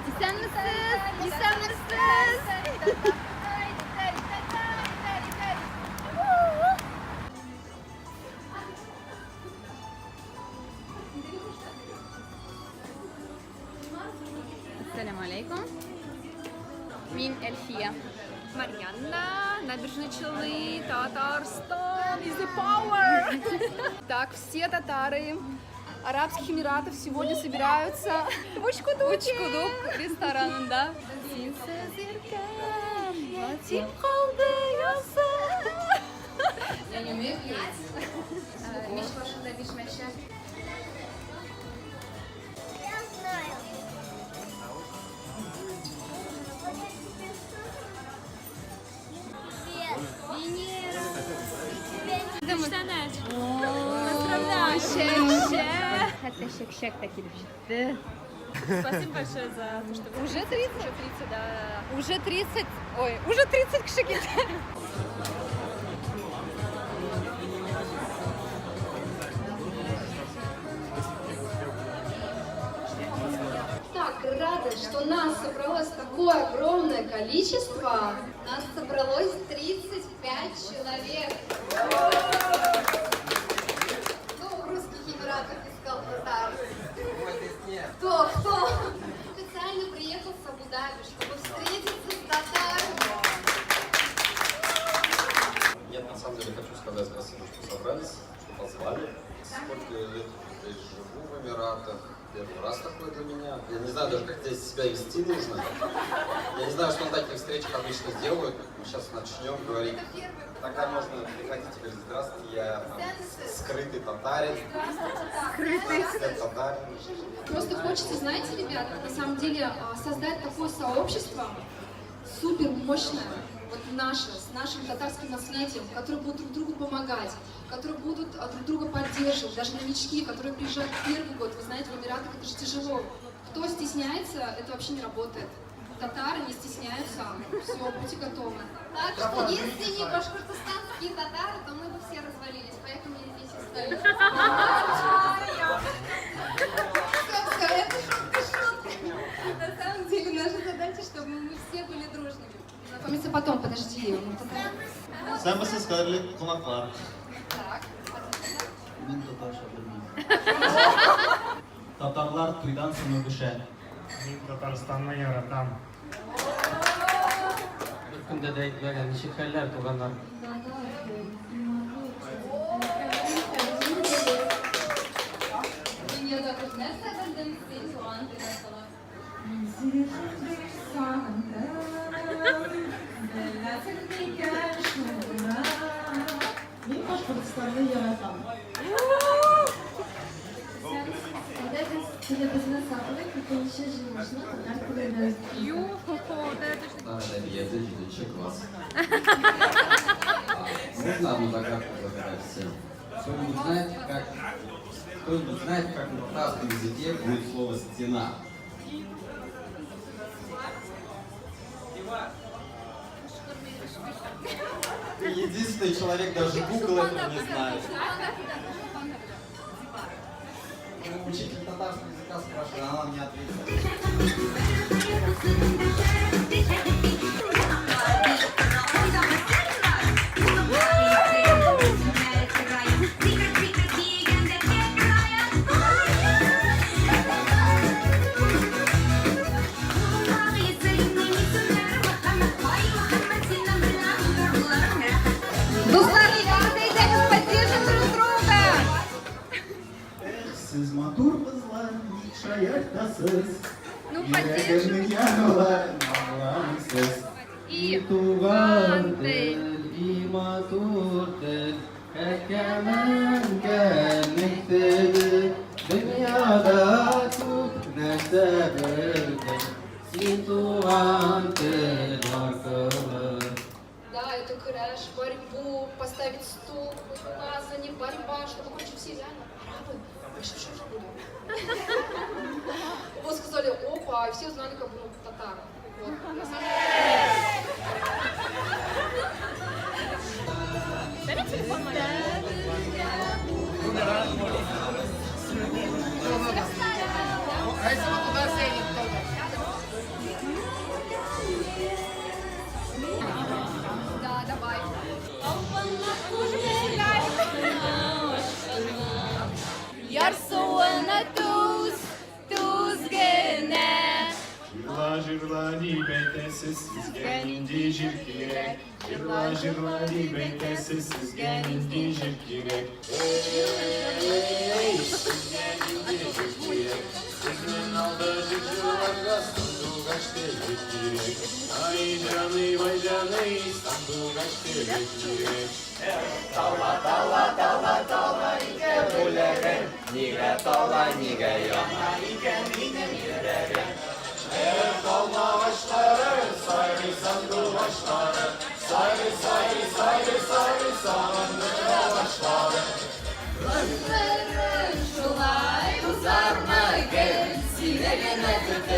İsen misiniz? İsen misiniz? Ассаляму алейкум. Мин Эльфия. Марьяна, набережные Челны, Татарстан, is the power! Так, все татары Арабских Эмиратов сегодня собираются в Учкудук ресторанында. Я не умею петь. Миш вашында бишмәшә. Хәтта шәк тә килеп җитте. Спасибо большое за то, что вы... Уже 30? Уже 30, да. Уже 30. Ой, уже 30 кеше килде. Так, рада, что нас собралось такое огромное количество. Нас собралось 35 человек. Кто в русских Эмиратах искал татар? Кто? Специально приехал с Абу-Даби, чтобы встретиться с татарами. Нет, на самом деле хочу сказать спасибо, что собрались, что позвали. Сколько лет здесь живу в Эмиратах. Первый раз такое для меня. Я не знаю даже, как здесь себя вести нужно. Я не знаю, что на таких встречах обычно делают. Мы сейчас начнем говорить. Тогда можно приходить и говорить: здравствуйте, я скрытый татарин. Скрытый татарин. Просто хочется, знаете, ребята, на самом деле создать такое сообщество супер мощное, вот наше, с нашим татарским наследием, которые будут друг другу помогать, которые будут друг друга поддерживать, даже новички, которые приезжают первый год. Вы знаете, в Эмиратах это же тяжело. Кто стесняется, это вообще не работает. Татары не стесняются, все, будьте готовы. Так что, если не башкортостанские татары, то мы бы все развалились, поэтому я здесь остаюсь. Все, это шутка. На самом деле наша задача, чтобы мы все были дружными. Знакомиться потом, подожди. Самбасыз қадірлі қонақтар. Так. Мен татарша білмеймін. Татарлар туйдан соң өбішә. Мен Татарстанны яратам. Bir kunda da aytmagan nechuk xillar tuganlar. Dünyada нәрсә белдем син туган теле салат. Мен Башкортстанны яратам. Телебізні сақылы көтенші жылышына татар тілі Татар әдебиеті 7-ші класс. Можно одну загадку загадать всем? Кто-нибудь знает, как на татарском языке будет слово «стена»? Ты единственный человек, даже Google этого не знает. Учитель татарского языка спрашивает, она мне ответила. Дуслар, ребята, идем поддержим друг друга. Сіз матур қызлар, шаяқтасыз. Ну, поддержим. Йөрегімнің янылар, мағлансыз. И Туган тел, и матур тел, әкәмәнгәнлек теле, дөньяда күп нәрсә белдем, син туган тел аркылы. Да, это крэш, борьбу, поставить стул, у нас за них борьба, чтобы короче все реально арабы. Больше в шоке буду. Вот сказали опа, и все знали, как бы, ну, татары. Вот, на самом Дай мне телефон, Марьяна. sizge indi jirkirek. Jırla jırla dibekesi sizge indi jirkirek. Ey sizge indi jirkirek. Sizin alda jirkirek sandugaçte jirkirek. Ay canı vay canı sandugaçte jirkirek. Şulay uzarma gel, sineğine tüte.